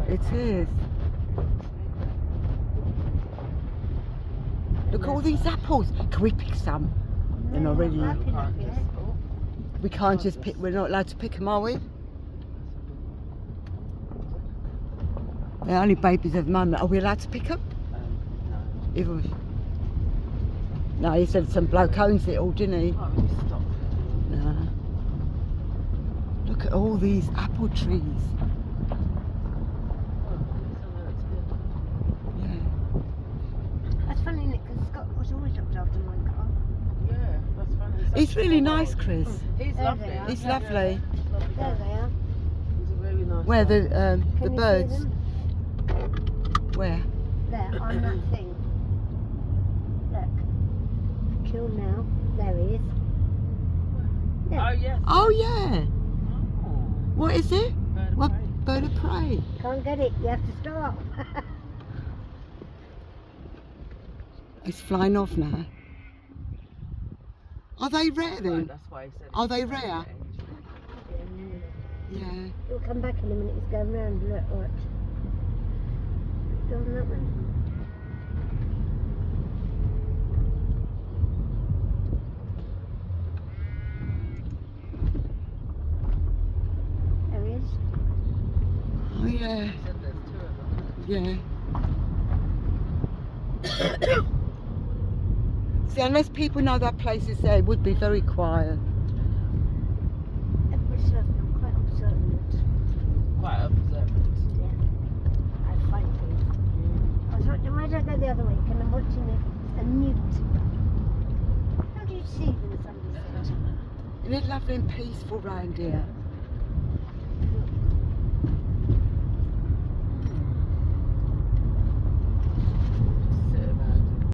It is. Look at all these apples. Can we pick some? They're not ready. We can't just pick. We're not allowed to pick them, are we? They're only babies at the moment. Are we allowed to pick them? No. No, he said some bloke owns it all, didn't he? Oh, really stop. No. Look at all these apple trees. Yeah. That's funny, isn't it? Because Scott was always looked after my car. Yeah, that's funny. He's really nice, Chris. He's There lovely. they are. He's lovely. There they are. He's a very nice Where guy. the Can you see birds? them? Where? There, on that thing. Look. Kill now. There he is. Oh, yes. Oh yeah. Oh, What is it? bird of What prey. bird of prey? Can't get it. You have to stop. It's flying off now. Are they rare Right, then? that's why he said Are it's they very rare? dangerous. Yeah. He'll come back in a minute. He's going round. Look, watch. Go on that one. There he is. Oh yeah. He said there's two of them. Yeah. See, unless people know that place is there, it would be very quiet. Every certain, I'm quite observant. Quite observant. Yeah. I find things. I was watching, why don't I go the other week and I'm watching a newt. How do you see them, somebody said? Isn't it lovely and peaceful round here? Look,